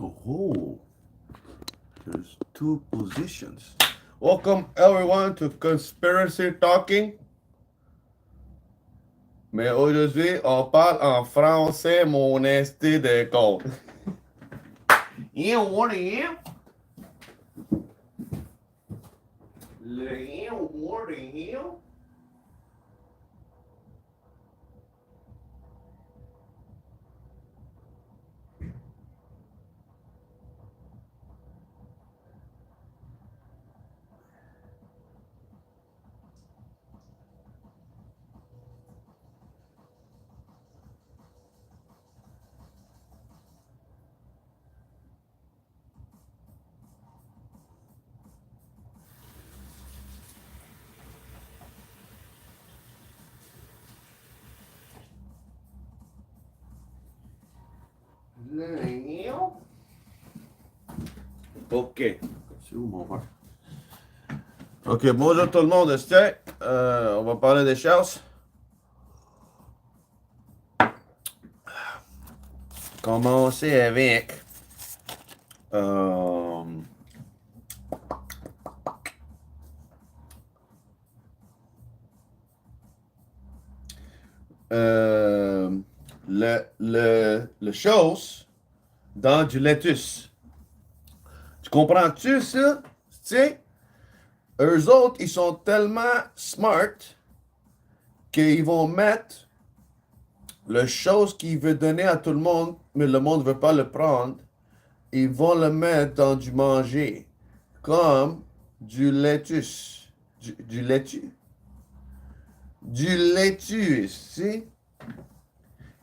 Oh, there's two positions. Welcome everyone to Conspiracy Talking. Mais aujourd'hui, on parle en français, mon esti de con. You want to hear? You want to hear? Ok. C'est où mon verre? Ok, bonjour tout le monde, on va parler des choses. Commencer avec euh, euh, le chose dans du lettuce. Tu comprends-tu ça? Tu sais, eux autres, ils sont tellement smart qu'ils vont mettre le chose qu'ils veulent donner à tout le monde, mais le monde ne veut pas le prendre. Ils vont le mettre dans du manger, comme du lettuce. Du laitue. Du laitue, si?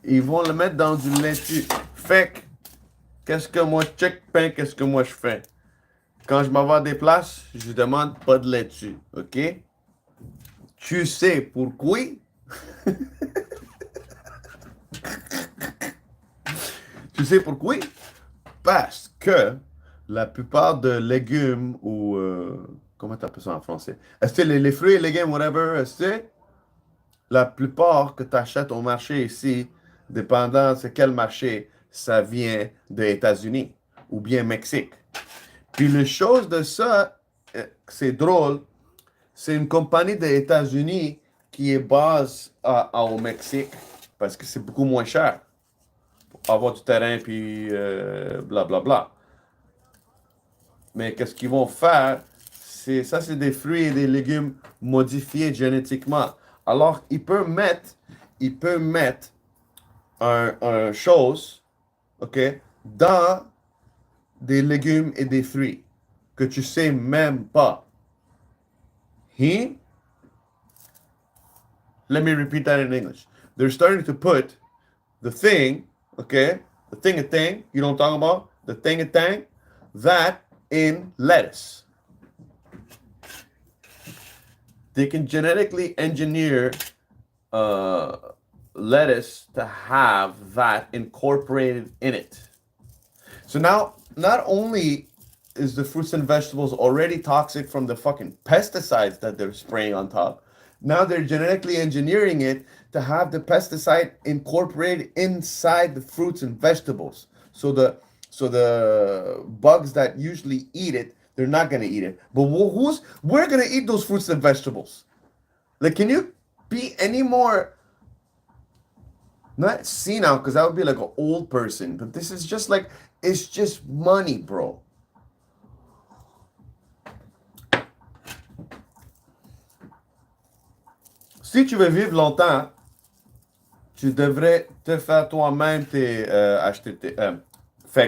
Ils vont le mettre dans du laitue. Fait que, qu'est-ce que moi, check pain, qu'est-ce que moi je fais? Quand je m'en vais à des places, je demande pas de laitue, ok? Tu sais pourquoi? Tu sais pourquoi? Parce que la plupart de légumes ou comment tu appelles ça en français? Est-ce que les fruits et légumes, whatever, est-ce que la plupart que tu achètes au marché ici, dépendant de quel marché, ça vient des États-Unis ou bien Mexique. Puis les choses de ça, c'est drôle, c'est une compagnie des États-Unis qui est base au Mexique parce que c'est beaucoup moins cher pour avoir du terrain puis blablabla. Bla, bla. Mais qu'est-ce qu'ils vont faire? C'est des fruits et des légumes modifiés génétiquement. Alors, il peut mettre un chose, OK, dans des légumes et des fruits que tu sais même pas. He, let me repeat that in English. They're starting to put the thing, okay, the thing a thing, you know what I'm talking about? The thing a thing, that in lettuce. They can genetically engineer uh, lettuce to have that incorporated in it. So now, not only is the fruits and vegetables already toxic from the fucking pesticides that they're spraying on top, now they're genetically engineering it to have the pesticide incorporated inside the fruits and vegetables. So the bugs that usually eat it, they're not gonna eat it. But we're gonna eat those fruits and vegetables? Like, can you be any more not senile? Because that would be like an old person. But this is just like it's just money, bro. Si tu veux vivre longtemps, tu devrais te faire toi-même faire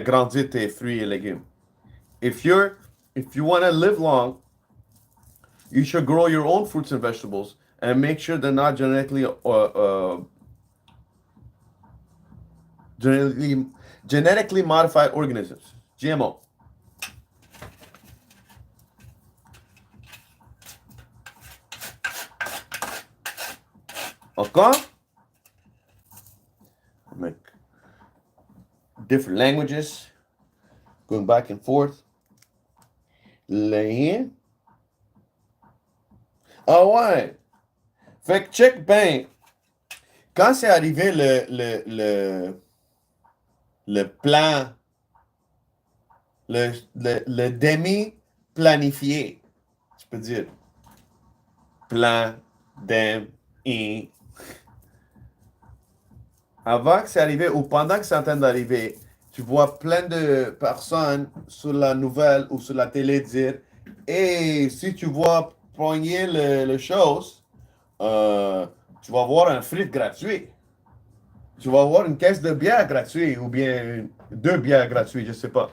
grandir tes fruits et légumes. If you want to live long, you should grow your own fruits and vegetables and make sure they're not genetically modified organisms. GMO. Okay? Like different languages, going back and forth. Là. Ah ouais. Fait que check ben. Quand c'est arrivé le plan le demi-planifié. Je peux dire plan, demi. Avant que c'est arrivé ou pendant que c'est en train d'arriver, tu vois plein de personnes sur la nouvelle ou sur la télé dire et si tu vois pogner le chose, euh, tu vas avoir un frites gratuit. Tu vas avoir une caisse de bière gratuite ou bien deux bières gratuites, je sais pas.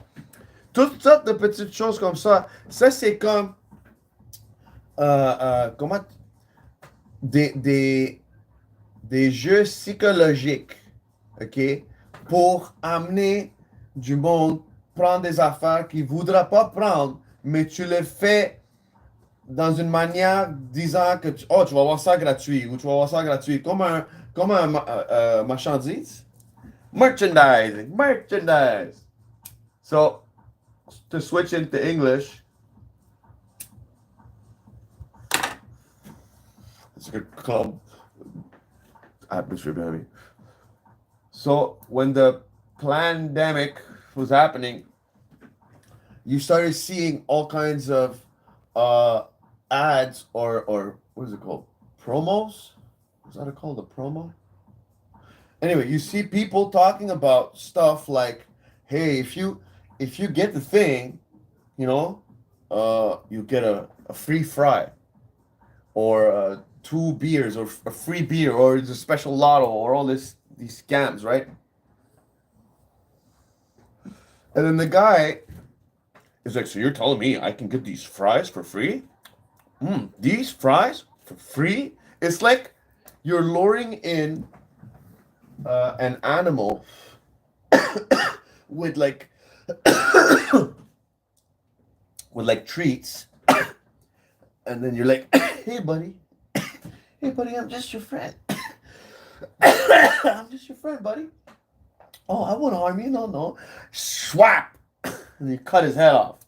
Toutes sortes de petites choses comme ça. Ça, c'est comme comment des, des, des jeux psychologiques, OK, pour amener du monde prendre des affaires qu'il ne voudra pas prendre, mais tu le fais dans une manière disant que oh, tu vas avoir ça gratuit ou tu vas avoir ça gratuit, comme un marchandise. Merchandising, merchandise. So, to switch into English, it's a calm atmosphere, baby. So, when the pandemic was happening, you started seeing all kinds of uh, ads or what is it called? Promos? Is that called a promo? Anyway, you see people talking about stuff like, hey, if you get the thing, you know, you get a free fry or two beers or a free beer or it's a special lotto or all these scams, right? And then the guy is like, so you're telling me I can get these fries for free? These fries for free? It's like you're luring in an animal with like with like treats, and then you're like, hey buddy, I'm just your friend. I'm just your friend, buddy. Oh, I won't harm you. No, no. Swap, and you cut his head off.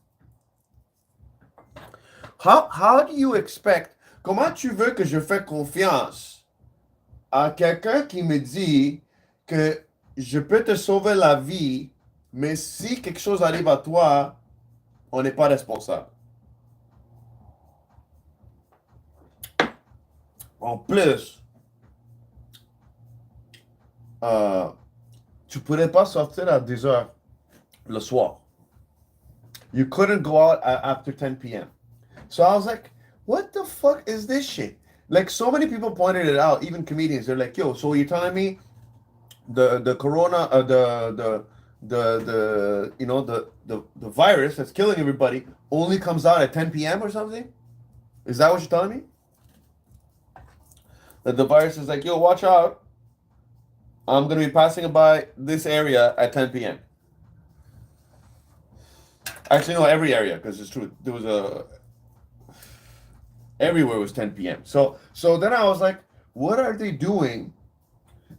How do you expect? Comment tu veux que je fais confiance à quelqu'un qui me dit que je peux te sauver la vie, mais si quelque chose arrive à toi, on n'est pas responsable. En plus, tu pourrais pas sortir à 10 heures le soir. You couldn't go out after 10 p.m. So I was like, what the fuck is this shit? Like, so many people pointed it out, even comedians. They're like, yo, so you're telling me the corona, the you know, the virus that's killing everybody only comes out at 10 p.m. or something? Is that what you're telling me? That the virus is like, yo, watch out. I'm going to be passing by this area at 10 p.m. Actually, no, every area, because it's true. There was everywhere was 10 p.m. So then I was like, what are they doing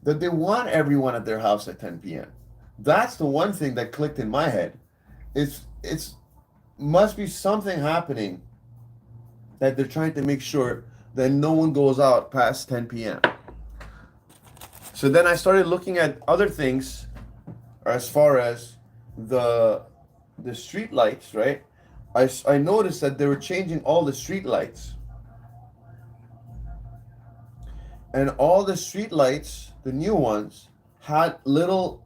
that they want everyone at their house at 10 p.m.? That's the one thing that clicked in my head. It's must be something happening that they're trying to make sure that no one goes out past 10 p.m. So then I started looking at other things as far as the street lights, right? I noticed that they were changing all the street lights. And all the street lights, the new ones, had like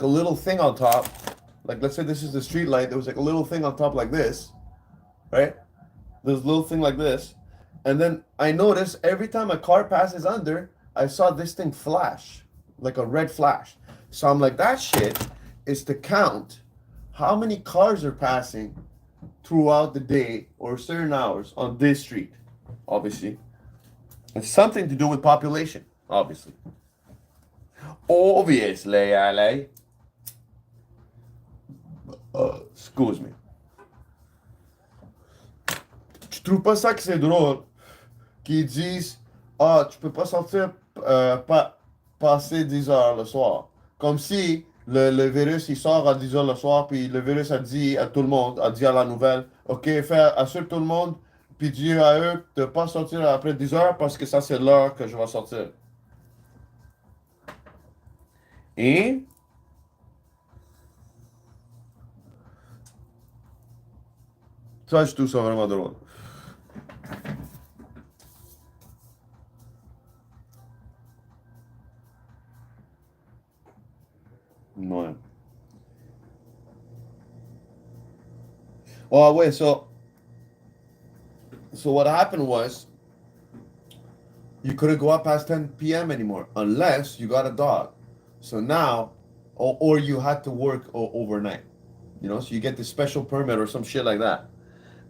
a little thing on top. Like, let's say this is the street light. There was like a little thing on top like this, right? There's a little thing like this. And then I noticed every time a car passes under, I saw this thing flash, like a red flash. So I'm like, that shit is to count how many cars are passing throughout the day or certain hours on this street, obviously. It's something to do with population, obviously. Obviously, LA. Excuse me. Tu trouves pas ça que c'est drôle qu'ils disent ah, tu peux pas sortir passer 10 heures le soir. Comme si le virus il sort à 10 heures le soir, puis le virus a dit à tout le monde, a dit à la nouvelle, ok, assure tout le monde, puis dis à eux de pas sortir après 10 heures parce que ça c'est l'heure que je vais sortir. Et Ça, je trouve ça vraiment drôle. Ouais. Oh, wait, so what happened was you couldn't go out past 10 p.m. anymore unless you got a dog. So now, or you had to work overnight, you know, so you get this special permit or some shit like that.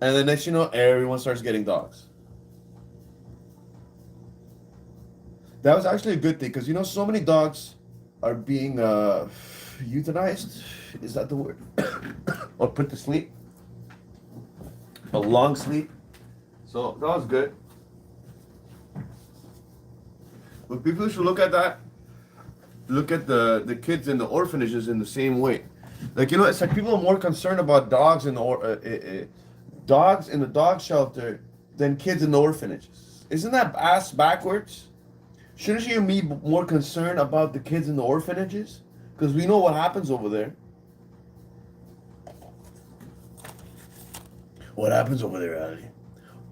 And the next you know, everyone starts getting dogs. That was actually a good thing because, you know, so many dogs are being euthanized. Is that the word? Or put to sleep. A long sleep. So that was good. But people should look at that. Look at the kids in the orphanages in the same way. Like, you know, it's like people are more concerned about dogs in the dogs in the dog shelter than kids in the orphanages. Isn't that ass backwards? Shouldn't you be more concerned about the kids in the orphanages? Because we know what happens over there. What happens over there, Ali?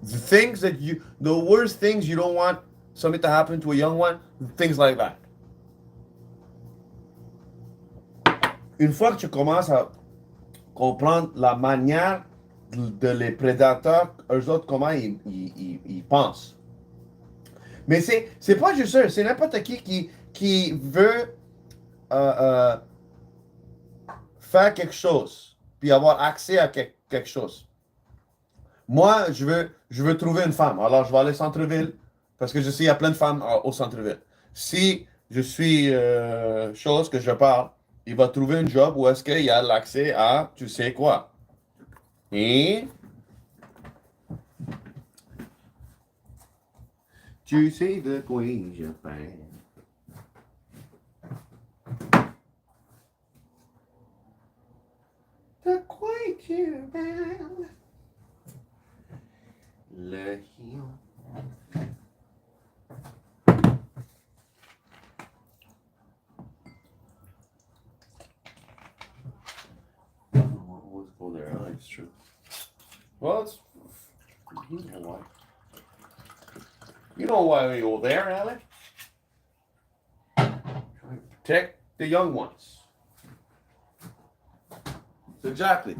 The worst things you don't want something to happen to a young one, things like that. Une fois que tu commences à comprendre la manière de les prédateurs, eux autres, comment ils pensent. Mais c'est pas juste ça, c'est n'importe qui veut faire quelque chose, puis avoir accès à quelque chose. Moi, je veux trouver une femme. Alors, je vais aller au centre-ville parce que je sais qu'il y a plein de femmes au centre-ville. Si je suis chose que je parle, il va trouver un job où est-ce qu'il y a l'accès à tu sais quoi. Et tu sais de quoi je parle. De quoi tu parles? Le lion. Let's go there. Oh, it's true. Well, it's you know why. You know why we go there, Alec? Trying to protect the young ones. Exactly.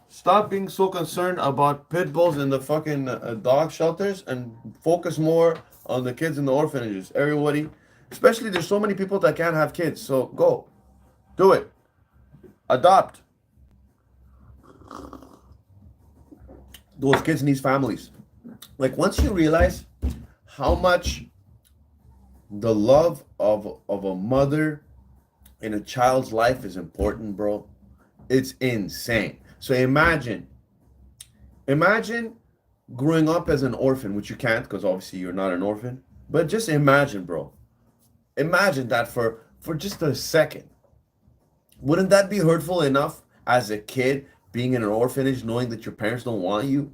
Stop being so concerned about pit bulls in the fucking dog shelters and focus more on the kids in the orphanages. Everybody, especially there's so many people that can't have kids. So go, do it, adopt. Those kids need families. Like once you realize how much the love of a mother in a child's life is important, bro, it's insane. So imagine growing up as an orphan, which you can't because obviously you're not an orphan. But just imagine, bro. Imagine that for just a second. Wouldn't that be hurtful enough as a kid being in an orphanage knowing that your parents don't want you?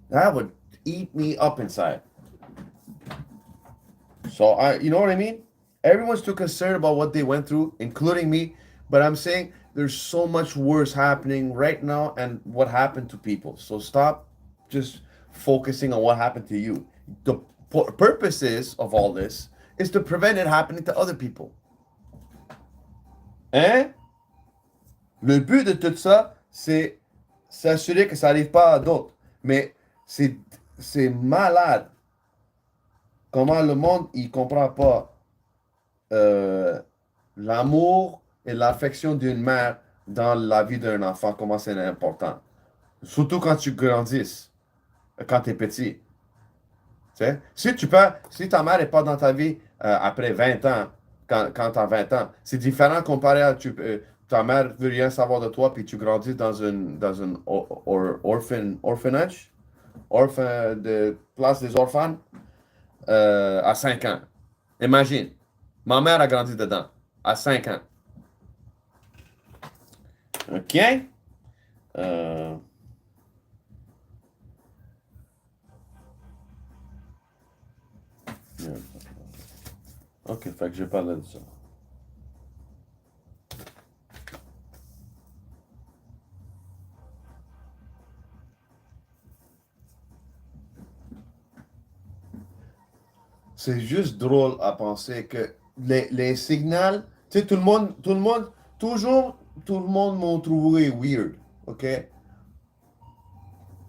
That would eat me up inside. So you know what I mean? Everyone's too concerned about what they went through, including me. But I'm saying there's so much worse happening right now and what happened to people. So stop just focusing on what happened to you. The purpose of all this is to prevent it happening to other people. Hein? Le but de tout ça, c'est s'assurer que ça n'arrive pas à d'autres. Mais c'est malade comment le monde il comprend pas l'amour et l'affection d'une mère dans la vie d'un enfant, comment c'est important. Surtout quand tu grandis, quand tu es petit. Tu sais? Si ta mère n'est pas dans ta vie après 20 ans, quand tu as 20 ans, c'est différent comparé à ta mère veut rien savoir de toi, puis tu grandis dans un orphanage, de place des orphanes, à 5 ans. Imagine, ma mère a grandi dedans, à 5 ans. OK? Yeah. OK, fait que j'ai parlé de ça. C'est juste drôle à penser que les signaux, tu sais, toujours, tout le monde m'a trouvé weird, ok?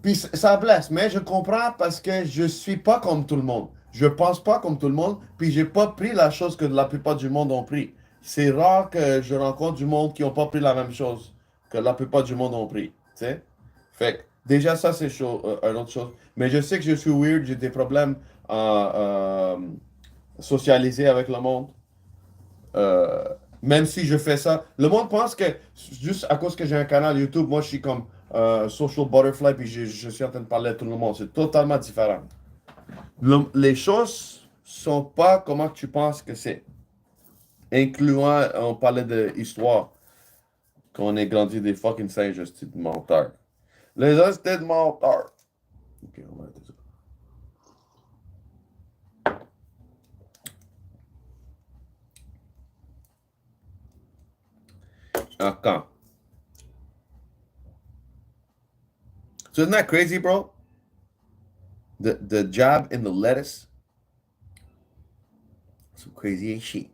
Puis ça blesse, mais je comprends parce que je suis pas comme tout le monde. Je pense pas comme tout le monde, puis j'ai pas pris la chose que la plupart du monde ont pris. C'est rare que je rencontre du monde qui ont pas pris la même chose que la plupart du monde ont pris, tu sais? Fait que déjà ça c'est une autre chose. Mais je sais que je suis weird, j'ai des problèmes à socialiser avec le monde. Euh, Même si je fais ça, le monde pense que juste à cause que j'ai un canal YouTube, moi je suis comme social butterfly puis je suis en train de parler à tout le monde. C'est totalement différent. Les choses sont pas comment tu penses que c'est. Incluant, on parlait de histoire, qu'on ait grandi des fucking singes, c'est de menteur. Les uns c'était de menteur. Ok, on va arrêter ça. Quand? So isn't that crazy, bro? The jab in the lettuce. Some crazy ass shit.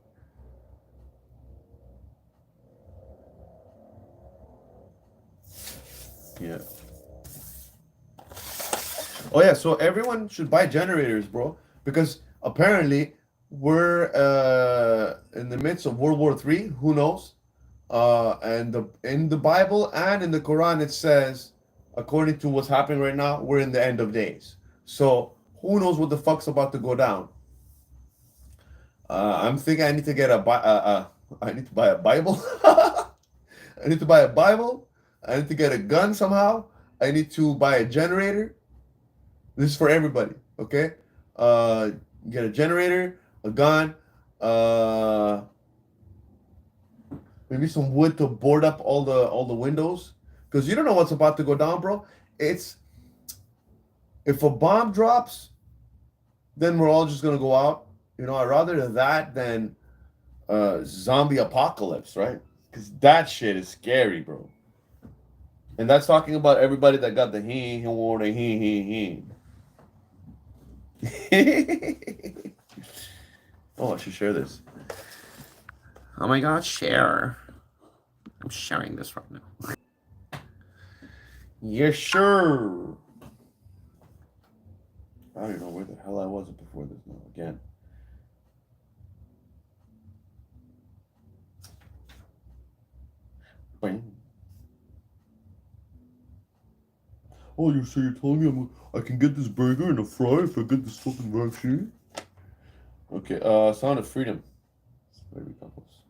Yeah. Oh yeah, so everyone should buy generators, bro, because apparently we're in the midst of World War III. Who knows? And in the Bible and in the Quran it says, according to what's happening right now, we're in the end of days. So who knows what the fuck's about to go down? I'm thinking I need to get I need to buy a Bible. I need to buy a Bible. I need to get a gun somehow. I need to buy a generator. This is for everybody, okay? Get a generator, a gun, uh, maybe some wood to board up all the windows, because you don't know what's about to go down, bro. It's if a bomb drops, then we're all just gonna go out. You know, I'd rather that than zombie apocalypse, right? Because that shit is scary, bro. And that's talking about everybody that got the or the he. Oh, I should share this. Oh my god, share. I'm sharing this right now. Yes, sure. I don't even know where the hell I was before this now. Again. Bing. Oh, you're telling me I can get this burger and a fry if I get this fucking vaccine? Okay, Sound of Freedom. Celebrity couples.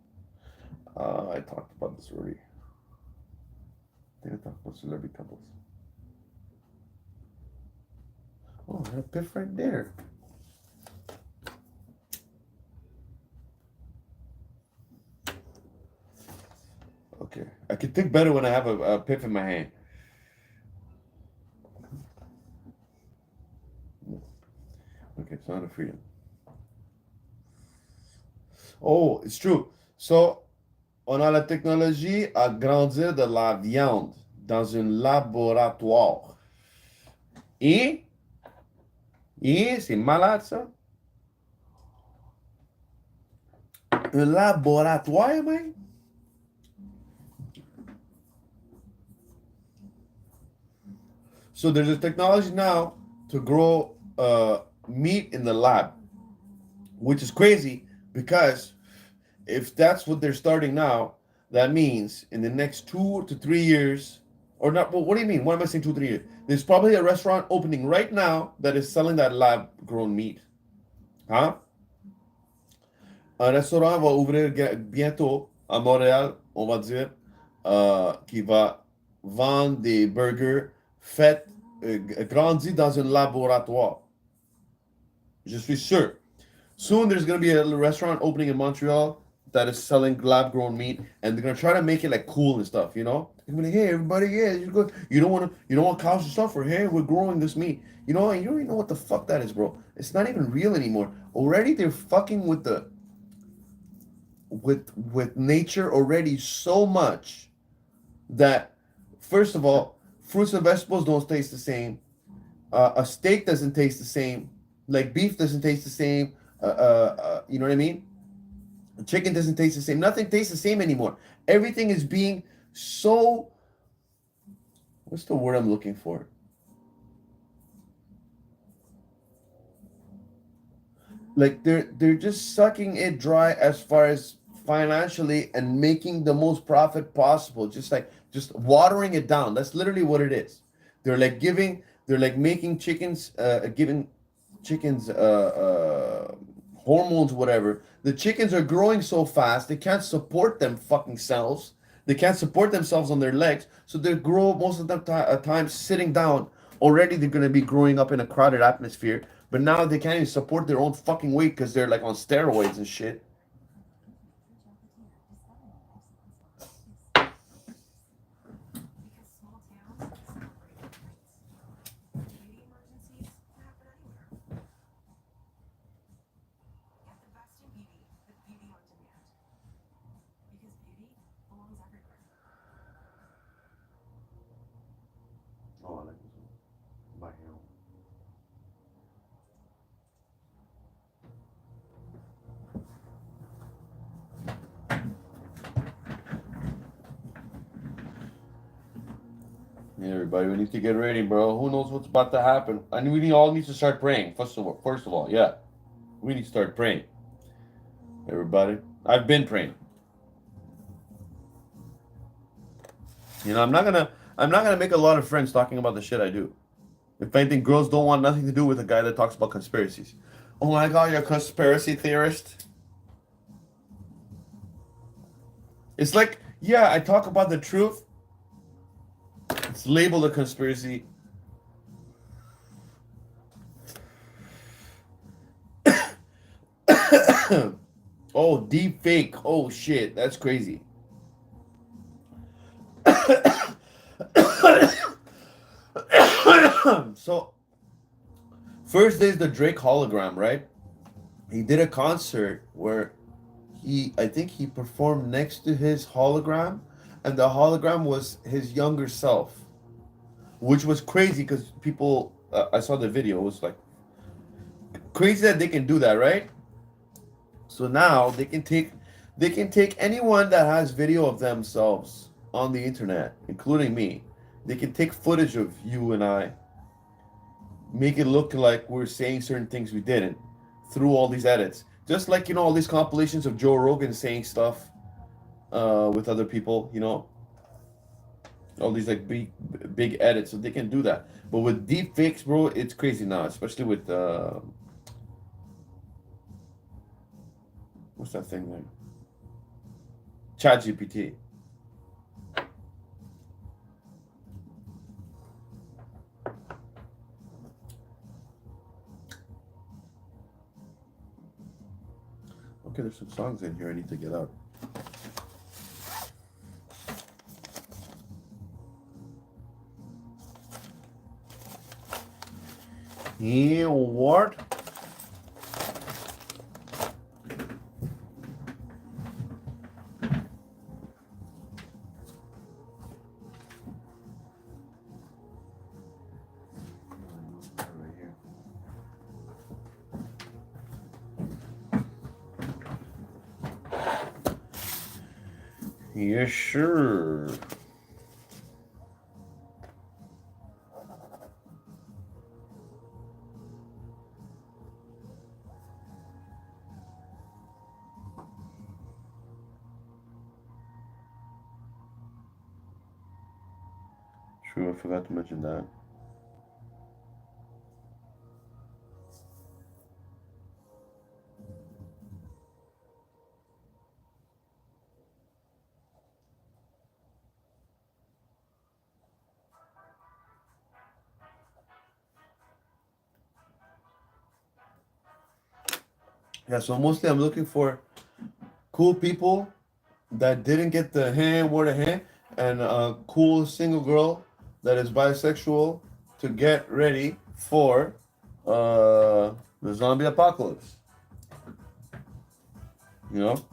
I talked about this already. I think I talked about celebrity couples. Oh, I got a piff right there. Okay, I can think better when I have a piff in my hand. Okay, Sound of Freedom. Oh, it's true. So, on a la technologie à grandir de la viande dans un laboratoire. Et c'est malade ça. Un laboratoire, man. So there's a technology now to grow meat in the lab, which is crazy because if that's what they're starting now, that means in the next 2 to 3 years, or not, well, what do you mean? What am I saying 2 3 years? There's probably a restaurant opening right now that is selling that lab grown meat. Huh? Un restaurant va ouvrir bientôt à Montréal, on va dire, qui va vendre des burgers faits, grandis dans un laboratoire. Je suis sûr. Soon there's going to be a restaurant opening in Montreal that is selling lab grown meat, and they're going to try to make it like cool and stuff, you know? They're gonna be like, hey everybody, yeah, you don't want cows and stuff, or hey, we're growing this meat. You know, you don't even know what the fuck that is, bro. It's not even real anymore. Already they're fucking with the with nature already so much that first of all, fruits and vegetables don't taste the same. A steak doesn't taste the same. Like beef doesn't taste the same. You know what I mean? Chicken doesn't taste the same. Nothing tastes the same anymore. Everything is being so. What's the word I'm looking for? Like they're just sucking it dry as far as financially and making the most profit possible. Just watering it down. That's literally what it is. They're like making chickens, giving chickens hormones, whatever. The chickens are growing so fast they can't support them fucking selves. They can't support themselves on their legs, so they grow most of the time sitting down. Already they're gonna be growing up in a crowded atmosphere, but now they can't even support their own fucking weight because they're like on steroids and shit. Oh, I like this one. My hero. Yeah, everybody, we need to get ready, bro. Who knows what's about to happen? And we all need to start praying. First of all, yeah, we need to start praying. Everybody, I've been praying. I'm not gonna make a lot of friends talking about the shit I do. If anything, girls don't want nothing to do with a guy that talks about conspiracies. Oh my god, you're a conspiracy theorist. It's like, yeah, I talk about the truth. It's labeled a conspiracy. Oh, deep fake. Oh shit, that's crazy. So first there's the Drake hologram, right? He did a concert where I think he performed next to his hologram, and the hologram was his younger self, which was crazy because people. I saw the video. It was like crazy that they can do that, right? So now they can take anyone that has video of themselves on the internet, including me. They can take footage of you and I, make it look like we're saying certain things we didn't through all these edits. Just like, all these compilations of Joe Rogan saying stuff with other people, all these like big edits, so they can do that. But with deep fakes, bro, it's crazy now, especially with what's that thing there? ChatGPT. Okay, there's some songs in here I need to get out. Yeah, what? Right here. Yeah, sure. True, I forgot to mention that. Yeah, so mostly I'm looking for cool people that didn't get the hand word of hand, and a cool single girl that is bisexual to get ready for the zombie apocalypse. You know?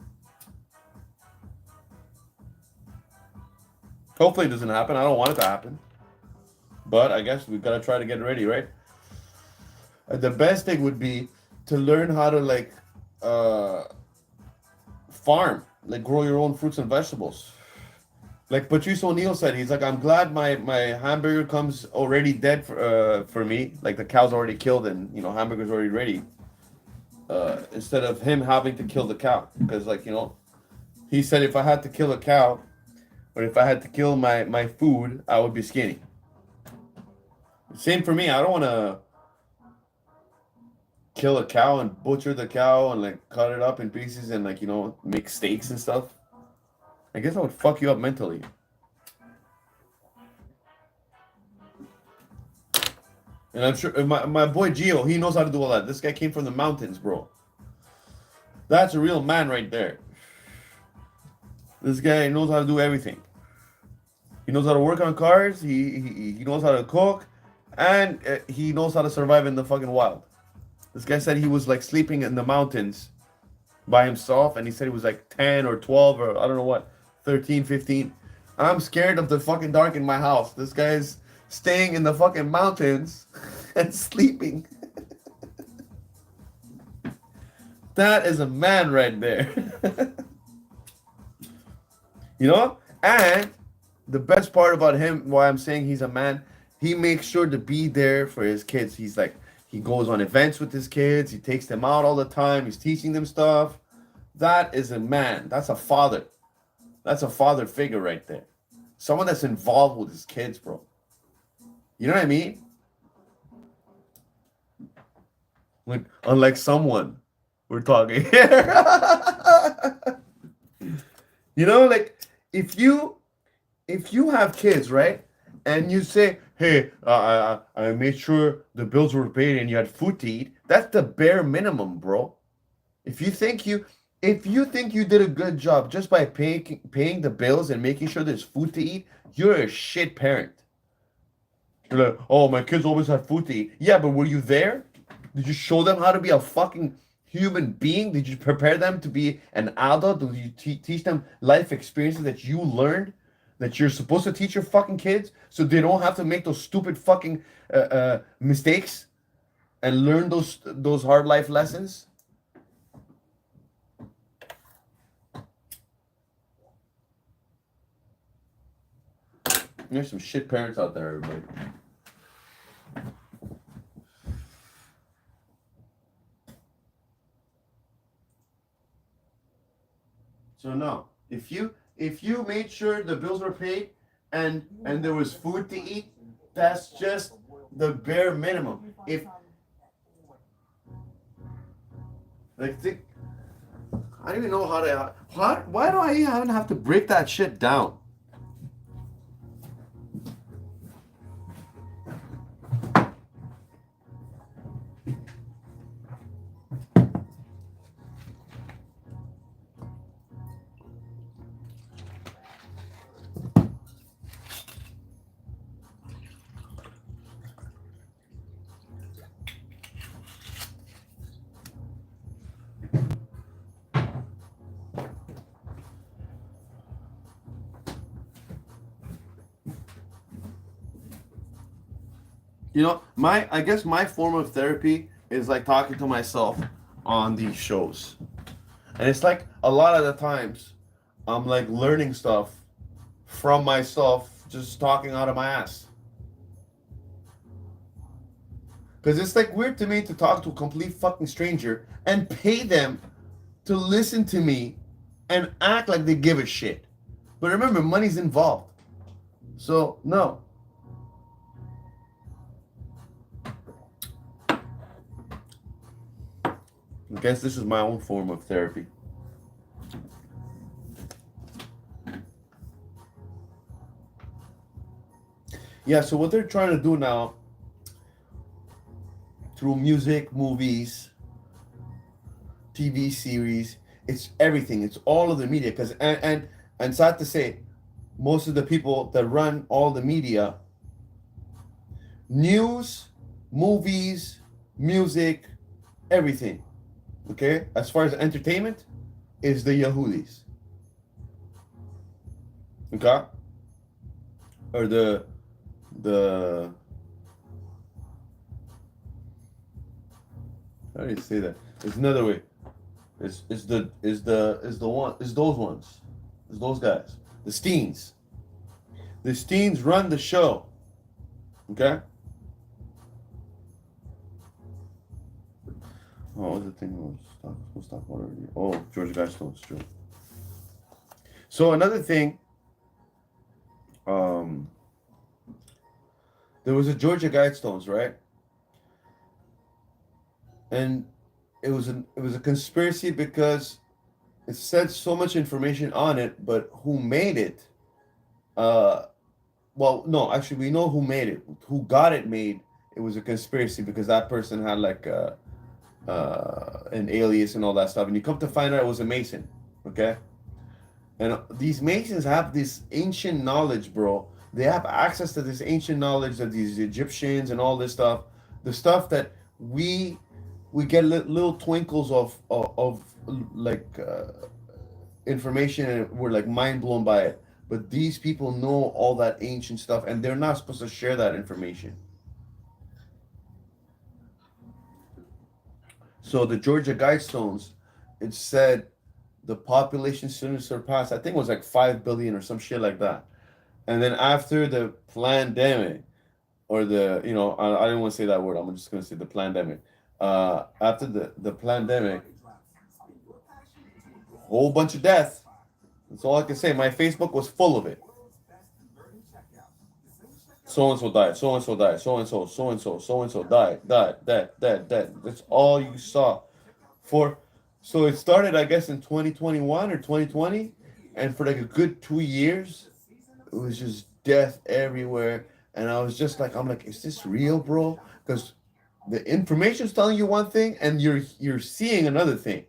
Hopefully it doesn't happen. I don't want it to happen. But I guess we've got to try to get ready, right? The best thing would be to learn how to like farm, like grow your own fruits and vegetables. Like Patrice O'Neill said, he's like, I'm glad my hamburger comes already dead for me. Like the cow's already killed and hamburger's already ready. Instead of him having to kill the cow, because like he said if I had to kill a cow, or if I had to kill my food, I would be skinny. Same for me. I don't want to kill a cow and butcher the cow and like cut it up in pieces and like make steaks and stuff. I guess that would fuck you up mentally. And I'm sure my boy Gio, he knows how to do all that. This guy came from the mountains, bro. That's a real man right there. This guy knows how to do everything. He knows how to work on cars. He knows how to cook, and he knows how to survive in the fucking wild. This guy said he was like sleeping in the mountains by himself, and he said he was like 10 or 12 or I don't know what, 13, 15. I'm scared of the fucking dark in my house. This guy's staying in the fucking mountains and sleeping. That is a man right there. And the best part about him, why I'm saying he's a man, he makes sure to be there for his kids. He's like, he goes on events with his kids. He takes them out all the time. He's teaching them stuff. That is a man. That's a father. That's a father figure right there. Someone that's involved with his kids, bro. You know what I mean? Like, unlike someone we're talking here. Like if you have kids, right? And you say, hey, I made sure the bills were paid and you had food to eat. That's the bare minimum, bro. If you think you did a good job just by paying the bills and making sure there's food to eat, you're a shit parent. You're like, oh, my kids always had food to eat. Yeah, but were you there? Did you show them how to be a fucking human being? Did you prepare them to be an adult? Did you teach them life experiences that you learned that you're supposed to teach your fucking kids so they don't have to make those stupid fucking mistakes and learn those hard life lessons? There's some shit parents out there, everybody. So no, if you made sure the bills were paid and there was food to eat, that's just the bare minimum. If like I don't even know how to why do I even have to break that shit down? I guess my form of therapy is like talking to myself on these shows. And it's like a lot of the times I'm like learning stuff from myself, just talking out of my ass. Because it's like weird to me to talk to a complete fucking stranger and pay them to listen to me and act like they give a shit. But remember, money's involved. So, no. I guess this is my own form of therapy. Yeah, so what they're trying to do now through music, movies, TV series, it's everything. It's all of the media. Because and sad to say, most of the people that run all the media, news, movies, music, everything. Okay, as far as entertainment, is the Yahudis. Okay, or the. How do you say that? It's another way. It's those ones. It's those guys. The Steens. The Steens run the show. Okay? Oh, what was the thing we'll talk about already? Oh, Georgia Guidestones, true. So another thing, there was a Georgia Guidestones, right? And it was a conspiracy because it said so much information on it, but who made it? Well, no, actually, we know who made it. Who got it made? It was a conspiracy because that person had like an alias and all that stuff, and you come to find out it was a Mason. Okay, and these Masons have this ancient knowledge, bro. They have access to this ancient knowledge of these Egyptians and all this stuff. The stuff that we get little twinkles of like information, and we're like mind blown by it. But these people know all that ancient stuff, and they're not supposed to share that information. So the Georgia Guidestones, it said the population soon surpassed, I think it was like 5 billion or some shit like that. And then after the pandemic, or I didn't want to say that word, I'm just going to say the pandemic. After the pandemic, whole bunch of death. That's all I can say. My Facebook was full of it. So and so died. So and so died. So and so. So and so. So and so died. Dead. That's all you saw. So it started, I guess, in 2021 or 2020, and for like a good 2 years, it was just death everywhere. And I was just like, I'm like, is this real, bro? Because the information's telling you one thing, and you're seeing another thing.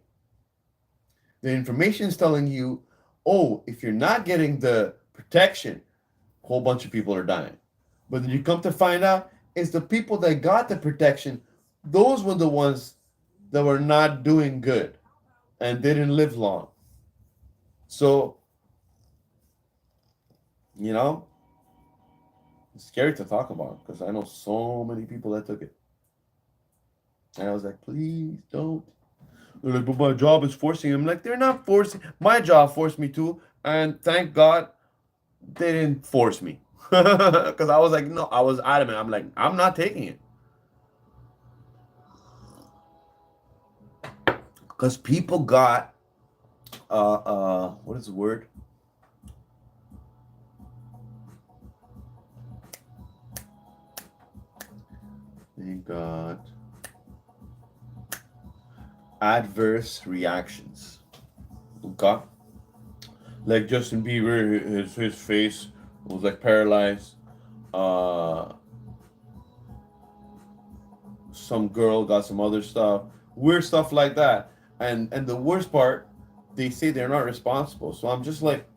The information is telling you, oh, if you're not getting the protection, a whole bunch of people are dying. But then you come to find out, it's the people that got the protection, those were the ones that were not doing good and didn't live long. So, it's scary to talk about because I know so many people that took it. And I was like, please don't. They're like, but my job is forcing them. Like, they're not forcing. My job forced me to, and thank God they didn't force me. Because I was like, no, I was adamant. I'm like, I'm not taking it. Because people got, what is the word? They got adverse reactions. Okay? Like Justin Bieber, his face was like paralyzed. Some girl got some other stuff, weird stuff like that. And the worst part, they say they're not responsible. So I'm just like,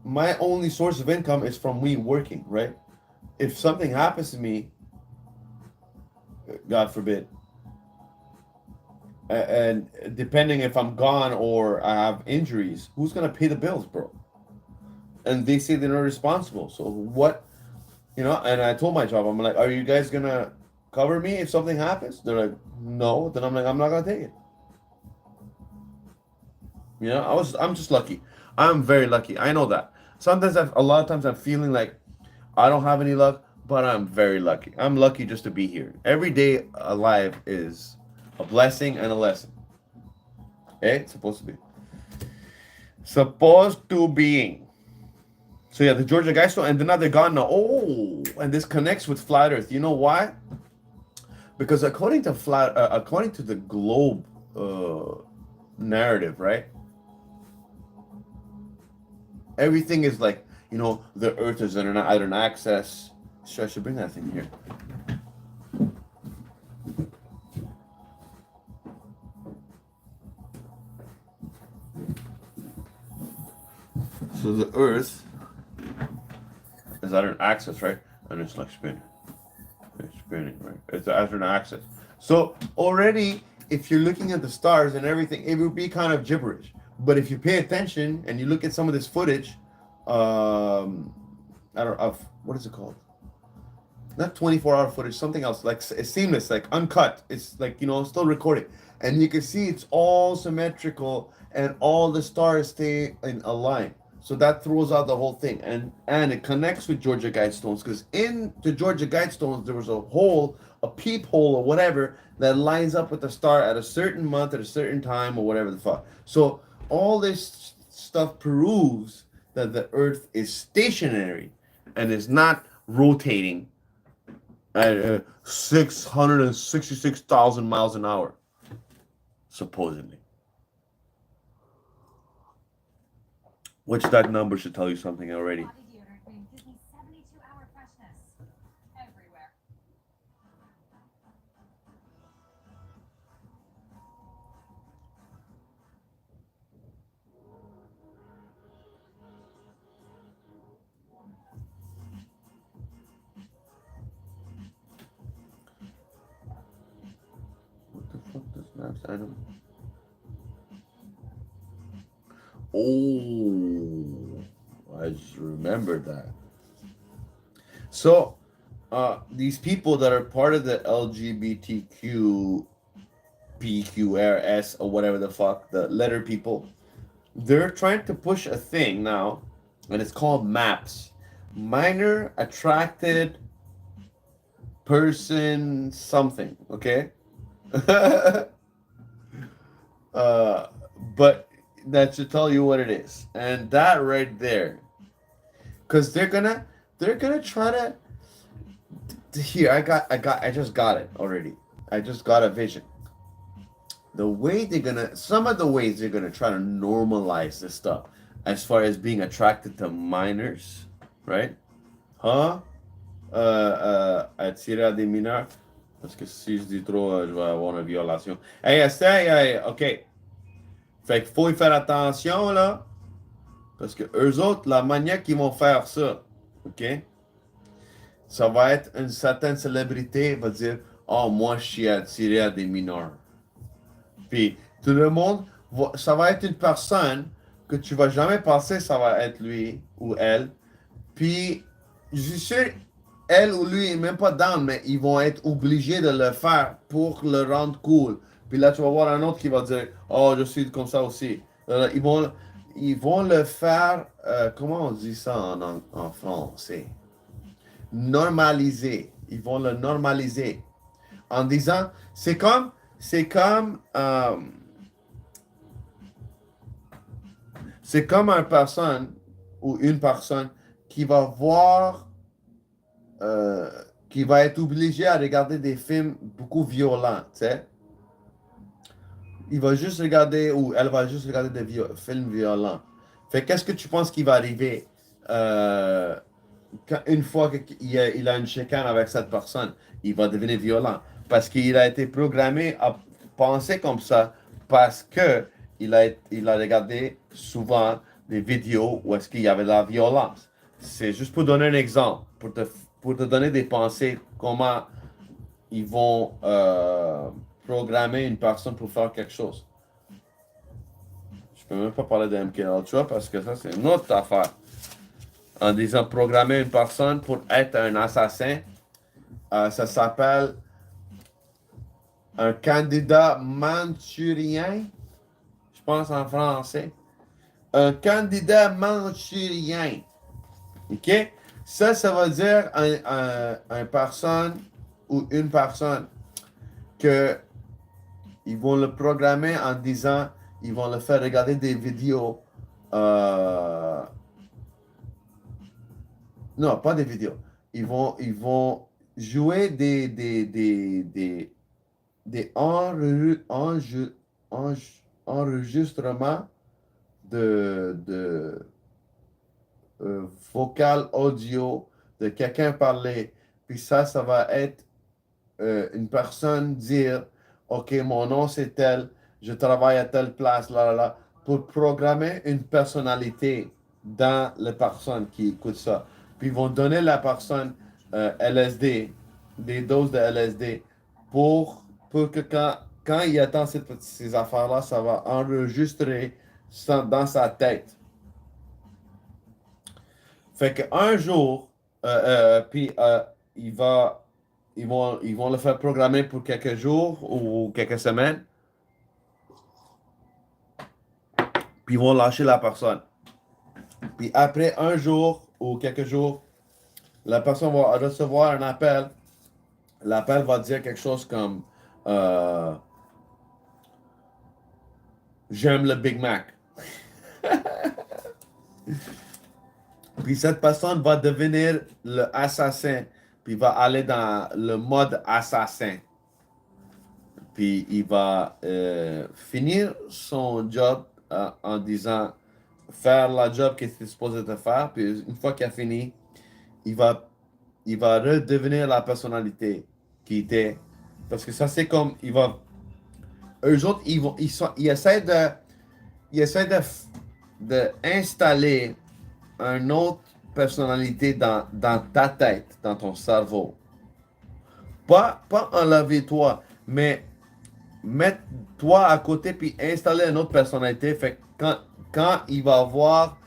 my only source of income is from me working, right? If something happens to me, God forbid, and depending if I'm gone or I have injuries, who's gonna pay the bills, bro? And they say they're not responsible. So what, and I told my job, I'm like, are you guys gonna cover me if something happens? They're like, no. Then I'm like, I'm not gonna take it. I'm just lucky. I'm very lucky. I know that. Sometimes a lot of times I'm feeling like I don't have any luck, but I'm very lucky. I'm lucky just to be here. Every day alive is a blessing and a lesson. It's supposed to be. Supposed to be. So yeah, the Georgia Guidestone, and then now they're gone now. Oh, and this connects with flat Earth. You know why? Because according to the globe narrative, right? Everything is like, the Earth is at an axis. I should bring that thing here. So the Earth is at an axis, right? And it's like spinning. It's spinning, right? It's at an axis. So already, if you're looking at the stars and everything, it would be kind of gibberish. But if you pay attention and you look at some of this footage, I don't know, what is it called? not 24-hour footage, something else, like it's seamless, like uncut. It's like, still recording. And you can see it's all symmetrical and all the stars stay in a line. So that throws out the whole thing. And it connects with Georgia Guidestones because in the Georgia Guidestones, there was a hole, a peephole or whatever that lines up with the star at a certain month at a certain time or whatever the fuck. So all this stuff proves that the Earth is stationary and is not rotating at 666,000 miles an hour, supposedly. Which that number should tell you something already. What the fuck does maps item? Oh, I just remembered that. So, these people that are part of the LGBTQ, PQRS, or whatever the fuck, the letter people, they're trying to push a thing now, and it's called MAPS. Minor Attracted Person something, okay? But that should tell you what it is. And that right there, because they're gonna try to here, I just got it already. I just got a vision. Some of the ways they're gonna try to normalize this stuff as far as being attracted to minors, right? Huh? Attirer à des mineurs. Parce que si je dis trop, je vais avoir une violation. Hey, OK. Fait qu'il faut y faire attention, là. Parce que eux autres, la manière qu'ils vont faire ça, OK? Ça va être une certaine célébrité va dire oh, moi, je suis attiré à des mineurs. Puis tout le monde, ça va être une personne que tu vas jamais penser ça va être lui ou elle. Puis, je suis sûr, elle ou lui, même pas down, mais ils vont être obligés de le faire pour le rendre cool. Puis là, tu vas voir un autre qui va dire oh, je suis comme ça aussi. Ils vont le faire, comment on dit ça en français? Normaliser. Ils vont le normaliser. En disant, c'est comme une personne ou une personne qui va voir, qui va être obligé à regarder des films beaucoup violents, tu sais. Il va juste regarder, ou elle va juste regarder des films violents. Fait qu'est-ce que tu penses qui va arriver une fois qu'il a une chicane avec cette personne? Il va devenir violent. Parce qu'il a été programmé à penser comme ça, parce que il a regardé souvent des vidéos où est-ce qu'il y avait de la violence. C'est juste pour donner un exemple, pour te donner des pensées, comment ils vont programmer une personne pour faire quelque chose. Je peux même pas parler de MK Ultra parce que ça, c'est une autre affaire. En disant programmer une personne pour être un assassin, ça s'appelle un candidat manchurien, je pense en français. Un candidat manchurien. OK? Ça veut dire un personne ou une personne que ils vont le programmer en disant, ils vont le faire regarder des vidéos. Non, pas des vidéos. Ils vont jouer des enregistrements de vocal audio de quelqu'un parler. Puis ça va être une personne dire OK, mon nom c'est tel, je travaille à telle place, là, pour programmer une personnalité dans les personnes qui écoutent ça. Puis ils vont donner à la personne LSD, des doses de LSD, pour que quand il attend ces affaires-là, ça va enregistrer dans sa tête. Fait qu'un jour, puis ils vont le faire programmer pour quelques jours ou quelques semaines, puis ils vont lâcher la personne. Puis après un jour ou quelques jours, la personne va recevoir un appel. L'appel va dire quelque chose comme euh, j'aime le Big Mac. Puis cette personne va devenir l'assassin, puis va aller dans le mode assassin. Puis il va finir son job en disant faire la job qu'il était supposé de faire. Puis une fois qu'il a fini, il va, il va redevenir la personnalité qui était. Parce que ça, c'est comme, eux autres, ils essaient de installer une autre personnalité dans ta tête, dans ton cerveau. Pas enlever toi, mais mettre toi à côté puis installer une autre personnalité. Fait que quand il va avoir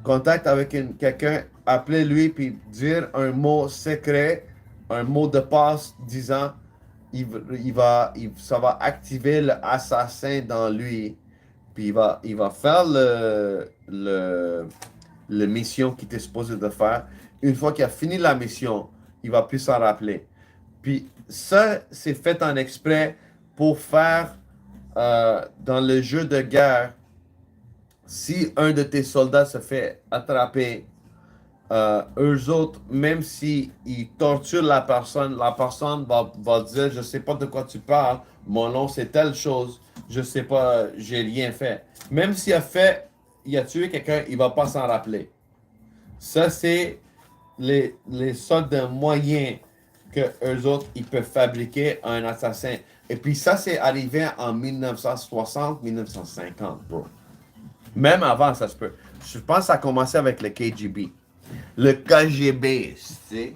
contact avec quelqu'un, appeler lui puis dire un mot secret, un mot de passe disant ça va activer l'assassin dans lui. Puis il va faire le mission qu'il était supposé de faire. Une fois qu'il a fini la mission, il va plus s'en rappeler. Puis ça, c'est fait en exprès pour faire dans le jeu de guerre, si un de tes soldats se fait attraper, eux autres, même si ils torturent la personne va dire, je sais pas de quoi tu parles, mon nom c'est telle chose, je sais pas, j'ai rien fait. Même s'il a fait, il a tué quelqu'un, il va pas s'en rappeler. Ça, c'est les sortes de moyens que eux autres, ils peuvent fabriquer un assassin. Et puis ça, c'est arrivé en 1960-1950, bro. Même avant, ça se peut. Je pense que ça a commencé avec le KGB. Le KGB, tu sais.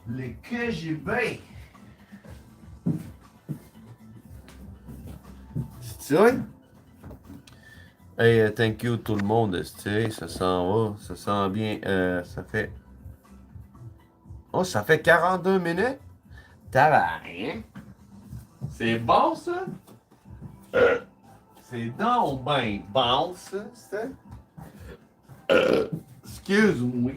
Le KGB. Tu sais? Hey, thank you tout le monde, tu sais. Ça s'en va, ça sent bien. Ça fait. Oh, ça fait 42 minutes? T'as rien. C'est bon, ça? C'est donc ben bon, ça, c'est. Excuse-moi.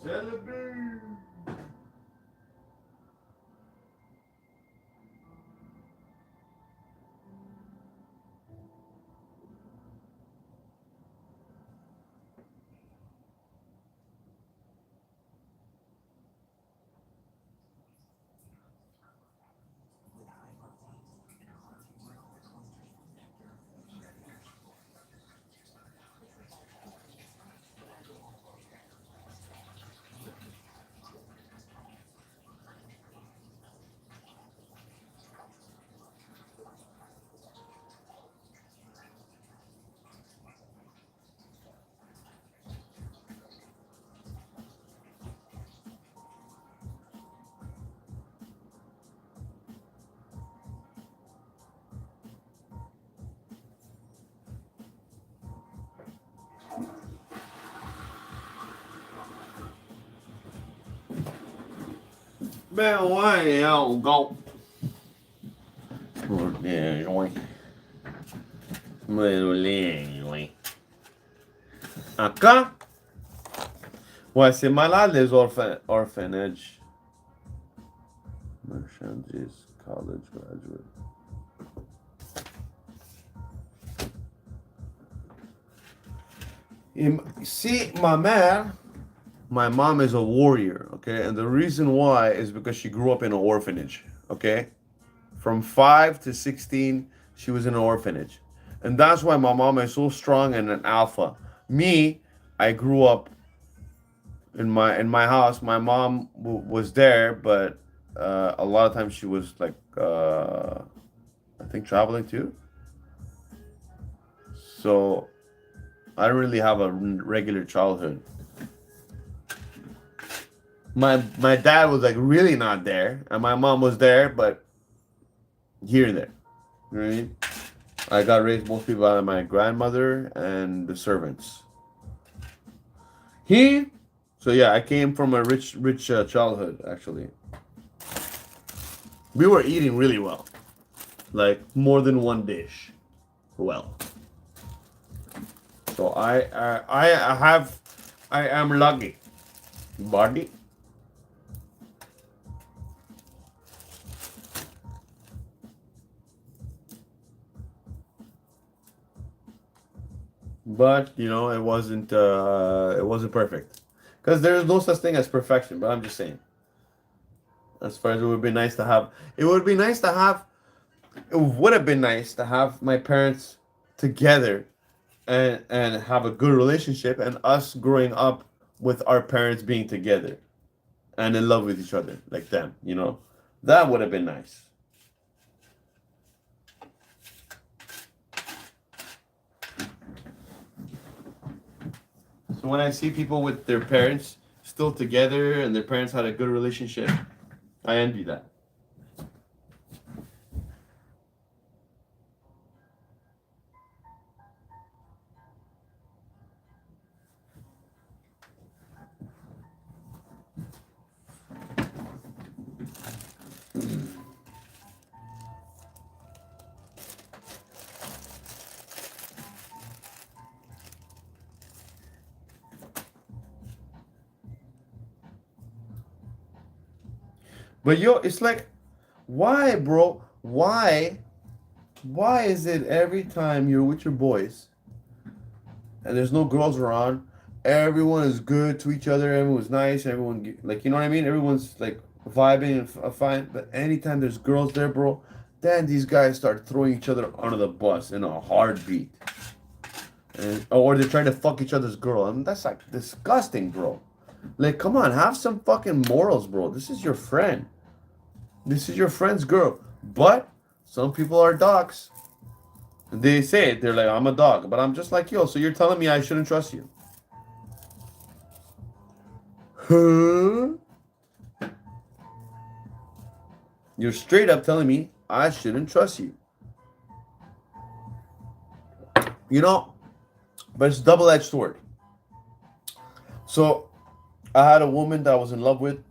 C'est le but. Ben ouais, on go. Bien joint. Bien joint. Encore? Ouais, c'est malade les orphanages. Merchandise, college graduate. See, my mom is a warrior, okay? And the reason why is because she grew up in an orphanage, okay? From 5 to 16, she was in an orphanage. And that's why my mom is so strong and an alpha. Me, I grew up in my house. My mom was there, but a lot of times she was like, I think traveling too. So I don't really have a regular childhood. My dad was like really not there, and my mom was there, but here and there. You know what I mean? I got raised mostly by my grandmother and the servants. He, so yeah, I came from a rich childhood. Actually, we were eating really well, like more than one dish. Well, so I am lucky, body. But it wasn't perfect, because there's no such thing as perfection. But I'm just saying, as far as it would be nice to have, it would have been nice to have my parents together and have a good relationship, and us growing up with our parents being together and in love with each other like them. That would have been nice. So when I see people with their parents still together and their parents had a good relationship, I envy that. But it's like, why, bro? Why? Why is it every time you're with your boys and there's no girls around, everyone is good to each other, everyone's nice, like, you know what I mean? Everyone's like vibing and fine. But anytime there's girls there, bro, then these guys start throwing each other under the bus in a heartbeat, or they're trying to fuck each other's girl. I mean, that's like disgusting, bro. Like, come on, have some fucking morals, bro. This is your friend. This is your friend's girl. But some people are dogs. They say it. They're like, I'm a dog. But I'm just like, yo, so you're telling me I shouldn't trust you? Huh? You're straight up telling me I shouldn't trust you. But it's a double-edged sword. So I had a woman that I was in love with,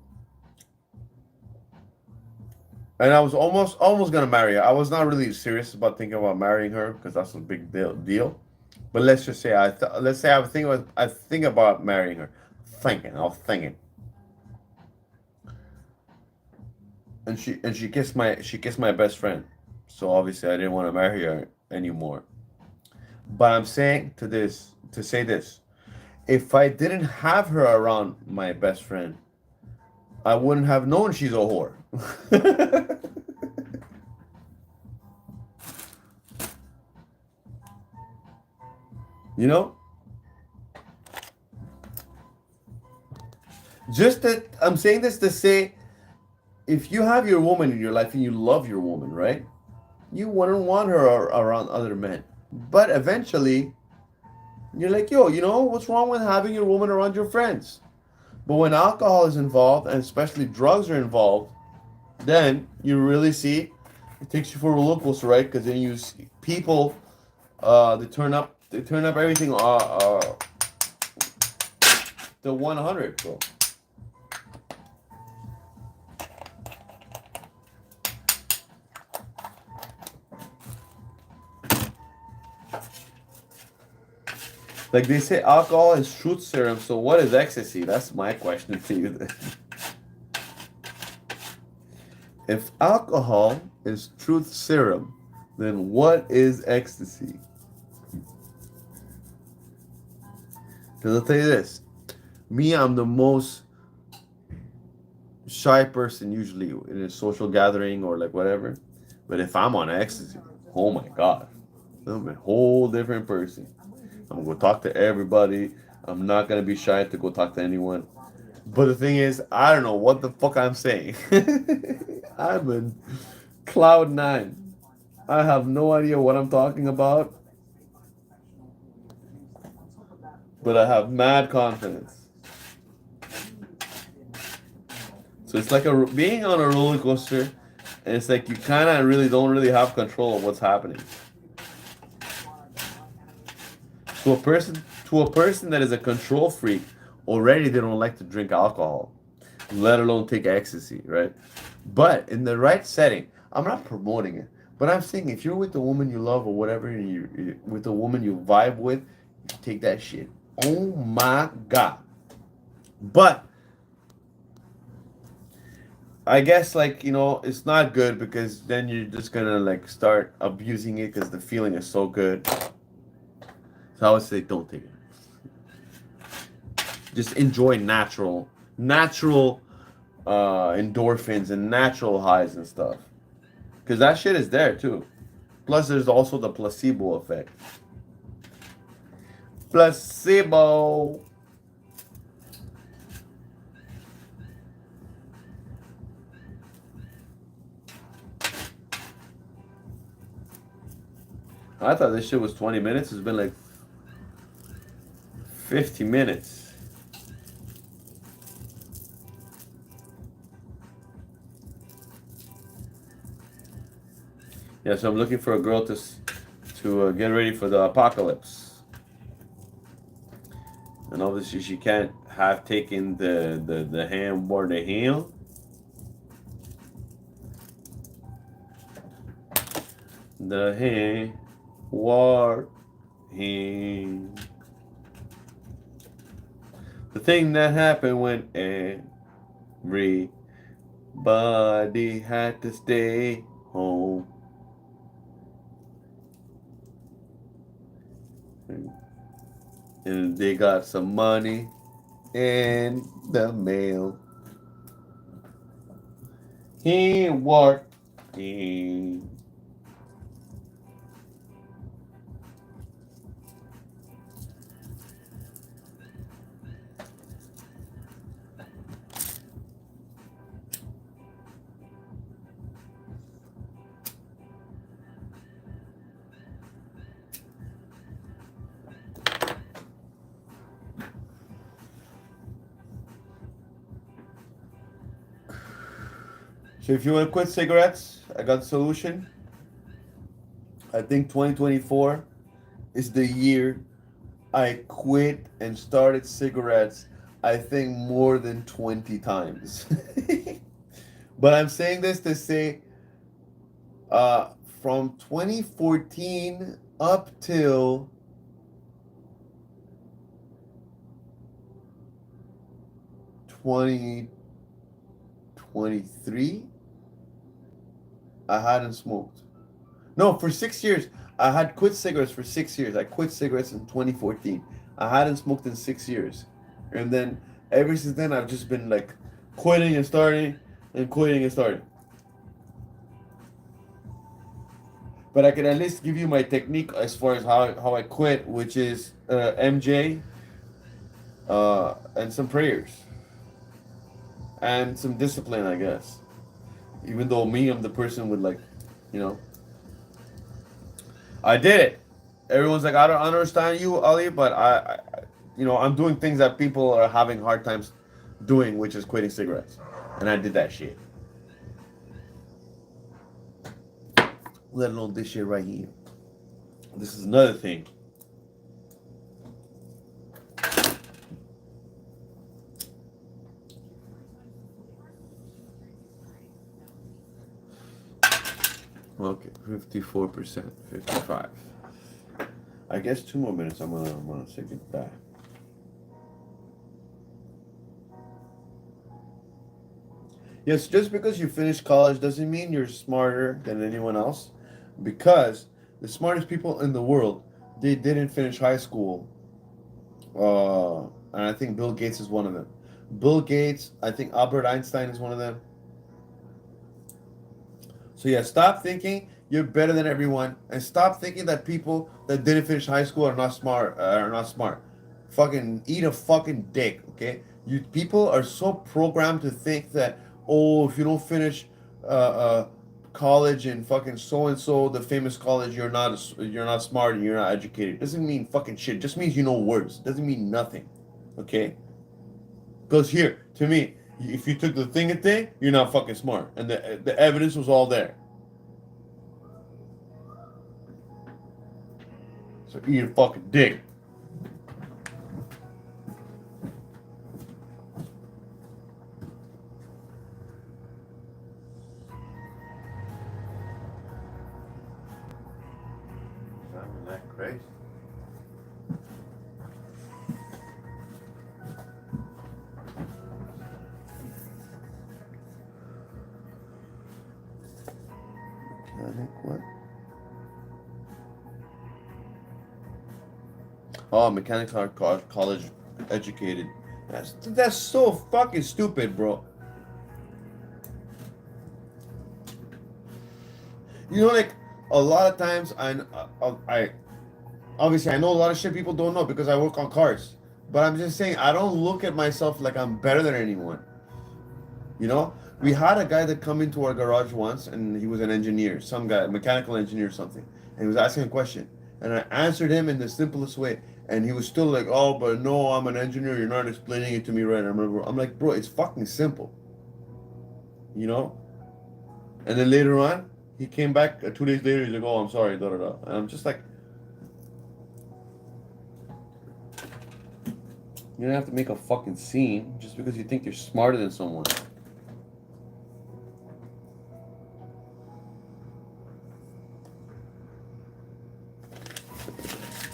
and I was almost gonna marry her. I was not really serious about thinking about marrying her because that's a big deal. But let's just say I think about marrying her. I was thinking, and she kissed my best friend. So obviously I didn't want to marry her anymore. But I'm saying to say this: if I didn't have her around my best friend, I wouldn't have known she's a whore. You know? Just that I'm saying this to say, if you have your woman in your life and you love your woman, right? You wouldn't want her around other men. But eventually, you're like, yo, what's wrong with having your woman around your friends? But when alcohol is involved, and especially drugs are involved, then you really see it takes you for a roller coaster, right? Because then you see people, they turn up everything, to 100, bro. Like they say, alcohol is truth serum. So what is ecstasy? That's my question to you. If alcohol is truth serum, then what is ecstasy? Because I'll tell you this. Me, I'm the most shy person usually in a social gathering or like whatever. But if I'm on ecstasy, oh my God, I'm a whole different person. I'm gonna go talk to everybody. I'm not gonna be shy to go talk to anyone. But the thing is, I don't know what the fuck I'm saying. I'm in cloud nine. I have no idea what I'm talking about, but I have mad confidence. So it's like being on a roller coaster, and it's like you kind of really don't really have control of what's happening. To a person that is a control freak, already they don't like to drink alcohol, let alone take ecstasy, right? But in the right setting, I'm not promoting it, but I'm saying if you're with the woman you love or whatever, and you with the woman you vibe with, you take that shit. Oh my God. But I guess like it's not good because then you're just gonna like start abusing it because the feeling is so good. So I would say don't take it. Just enjoy natural endorphins and natural highs and stuff. Because that shit is there too. Plus, there's also the placebo effect. Placebo. I thought this shit was 20 minutes. It's been like 50 minutes. Yeah, so I'm looking for a girl to get ready for the apocalypse. And obviously she can't have taken the ham or the ham. The ham war ham. The thing that happened when everybody had to stay home. And they got some money in the mail. He working. So if you want to quit cigarettes, I got the solution. I think 2024 is the year I quit and started cigarettes, I think more than 20 times. But I'm saying this to say uh, from 2014 up till 2023, I hadn't smoked. No, for 6 years. I had quit cigarettes for 6 years. I quit cigarettes in 2014. I hadn't smoked in 6 years. And then ever since then, I've just been like quitting and starting and quitting and starting. But I can at least give you my technique as far as how I quit, which is MJ and some prayers and some discipline, I guess. Even though me, I'm the person with like, you know, I did it. Everyone's like, I don't understand you, Ali, but I'm doing things that people are having hard times doing, which is quitting cigarettes, and I did that shit. Let alone this shit right here. This is another thing. Okay, 54%, 55. I guess 2 more minutes. I'm gonna say goodbye. Yes, just because you finished college doesn't mean you're smarter than anyone else, because the smartest people in the world, they didn't finish high school. And I think Bill Gates is one of them. Bill Gates, I think Albert Einstein is one of them. So yeah, stop thinking you're better than everyone, and stop thinking that people that didn't finish high school are not smart. Are not smart. Fucking eat a fucking dick, okay? You people are so programmed to think that, oh, if you don't finish college in fucking so and so the famous college, you're not smart and you're not educated. Doesn't mean fucking shit. Just means you know words. Doesn't mean nothing, okay? Because here, to me, if you took the thing, you're not fucking smart, and the evidence was all there. So eat a fucking dick. Isn't that crazy? Mechanic what? Oh, mechanics are college educated. That's so fucking stupid, bro. You know, like a lot of times, I obviously I know a lot of shit people don't know because I work on cars. But I'm just saying I don't look at myself like I'm better than anyone. You know, we had a guy that come into our garage once, and he was an engineer, some guy, mechanical engineer or something, and he was asking a question, and I answered him in the simplest way, and he was still like, "Oh, but no, I'm an engineer. You're not explaining it to me right." I remember, I'm like, "Bro, it's fucking simple," you know. And then later on, he came back 2 days later. He's like, "Oh, I'm sorry, da da da," and I'm just like, you don't have to make a fucking scene just because you think you're smarter than someone.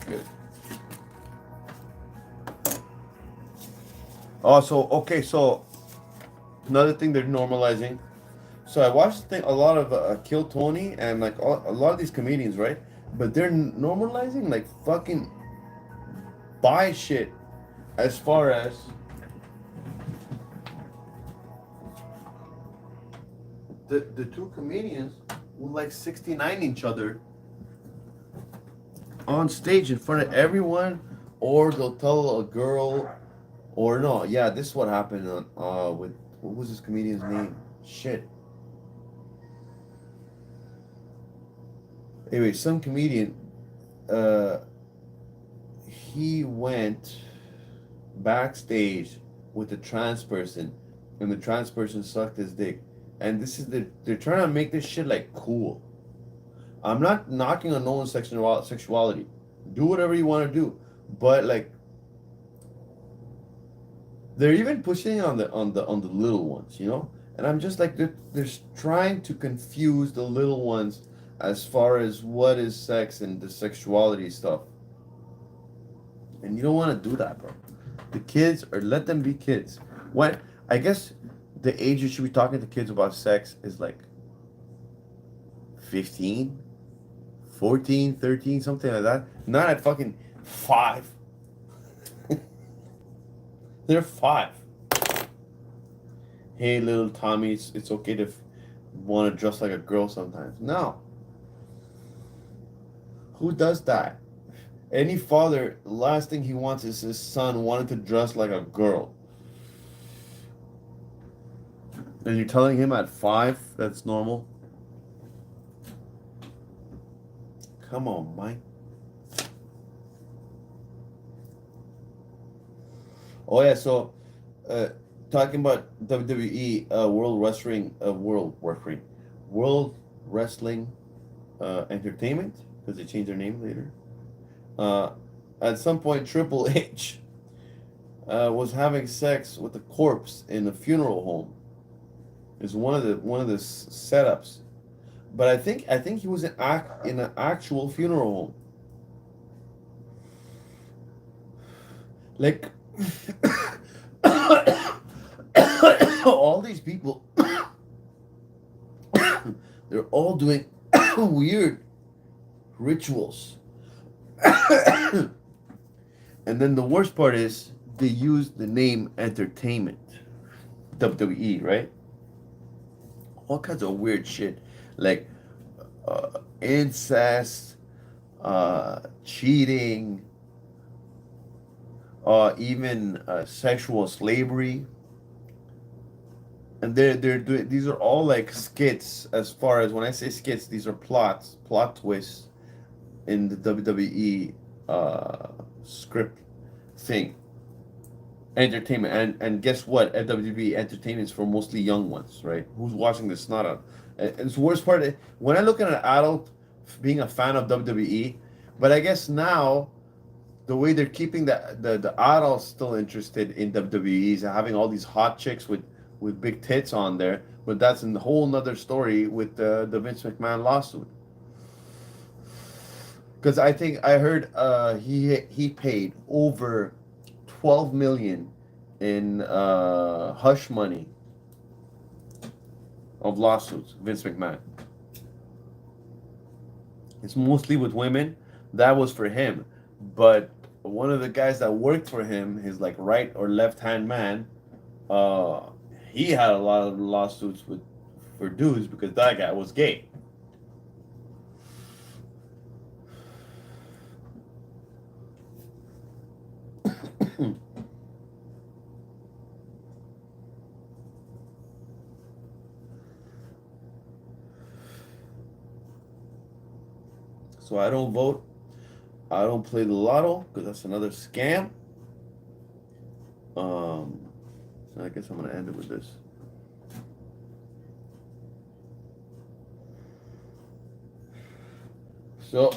Good. Also, okay, so another thing they're normalizing. So I watched a lot of Kill Tony and like a lot of these comedians, right? But they're normalizing like fucking buy shit as far as the two comedians will like 69 each other on stage in front of everyone, or they'll tell a girl, or no, yeah, this is what happened on with what was this comedian's name? Shit. Anyway, some comedian, uh, he went backstage with a trans person, and the trans person sucked his dick. And this is they're trying to make this shit like cool. I'm not knocking on no one's sexuality. Do whatever you want to do, but like they're even pushing on the little ones, you know. And I'm just like they're trying to confuse the little ones as far as what is sex and the sexuality stuff. And you don't want to do that, bro. The kids, or let them be kids. When I guess the age you should be talking to kids about sex is like 15, 14, 13, something like that. Not at fucking 5. They're 5. Hey, little Tommy, it's okay to want to dress like a girl sometimes. No. Who does that? Any father, the last thing he wants is his son wanting to dress like a girl. And you're telling him at 5 that's normal? Come on, Mike. Oh yeah, so talking about WWE, World Wrestling Entertainment, because they changed their name later. At some point, Triple H was having sex with a corpse in a funeral home. Is one of the setups, but I think he was in an actual funeral home. Like all these people, they're all doing weird rituals. And then the worst part is they use the name entertainment, WWE, right? All kinds of weird shit, like incest, cheating, even sexual slavery. And they're doing, these are all like skits. As far as when I say skits, these are plot twists in the WWE script thing, entertainment. And guess what? At WWE entertainment is for mostly young ones, right? Who's watching this? Not a. And it's the worst part. When I look at an adult being a fan of WWE, but I guess now the way they're keeping the adults still interested in WWE is having all these hot chicks with big tits on there. But that's a whole nother story with the Vince McMahon lawsuit. Because I think I heard he paid over 12 million in hush money of lawsuits. Vince McMahon. It's mostly with women. That was for him, but one of the guys that worked for him, his like right or left hand man, uh, he had a lot of lawsuits with for dudes because that guy was gay. So I don't vote. I don't play the lotto because that's another scam. So I guess I'm gonna end it with this. So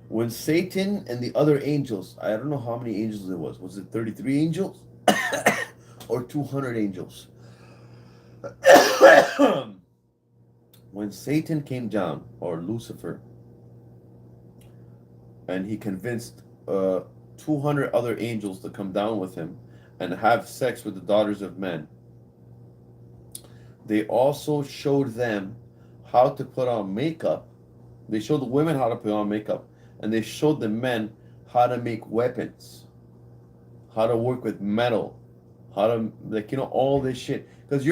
when Satan and the other angels, I don't know how many angels it was. Was it 33 angels or 200 angels? When Satan came down, or Lucifer, and he convinced 200 other angels to come down with him and have sex with the daughters of men, they also showed them how to put on makeup. They showed the women how to put on makeup, and they showed the men how to make weapons, how to work with metal, how to, like, all this shit. Because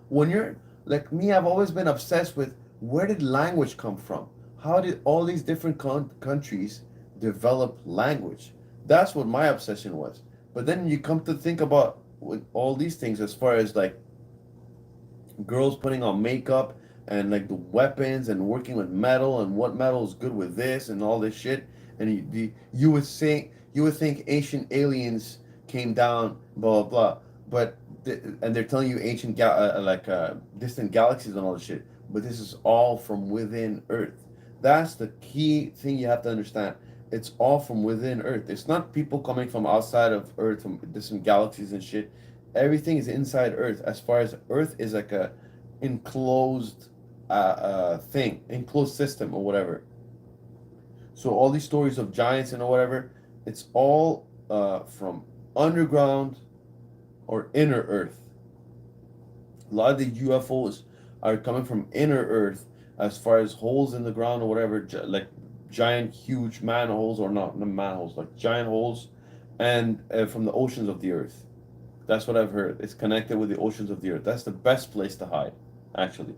when you're like me, I've always been obsessed with where did language come from? How did all these different countries develop language? That's what my obsession was. But then you come to think about with all these things as far as like girls putting on makeup and like the weapons and working with metal and what metal is good with this and all this shit. And you would think ancient aliens came down, blah blah blah. But and they're telling you ancient distant galaxies and all this shit. But this is all from within Earth. That's the key thing you have to understand. It's all from within Earth. It's not people coming from outside of Earth, from distant galaxies and shit. Everything is inside Earth. As far as Earth is like a enclosed thing, enclosed system or whatever. So all these stories of giants and whatever, it's all from underground or inner Earth. A lot of the UFOs are coming from inner Earth, as far as holes in the ground or whatever, like giant, huge manholes, or not manholes, like giant holes, and from the oceans of the Earth. That's what I've heard. It's connected with the oceans of the Earth. That's the best place to hide, actually.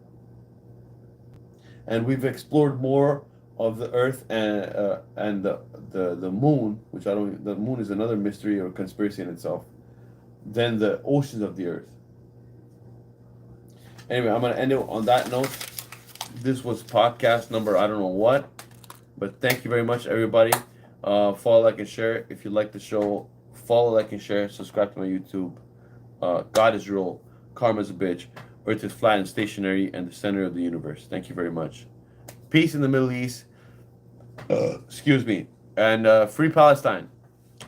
And we've explored more of the Earth and the moon, which I don't. The moon is another mystery or conspiracy in itself, than the oceans of the Earth. Anyway, I'm gonna end it on that note. This was podcast number I don't know what, but thank you very much, everybody. Follow, like, and share if you like the show. Follow, like, and share. Subscribe to my YouTube. God is real. Karma's a bitch. Earth is flat and stationary and the center of the universe. Thank you very much. Peace in the Middle East. Excuse me. And free Palestine.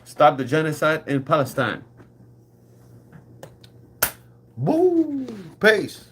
Stop the genocide in Palestine. Boom. Peace.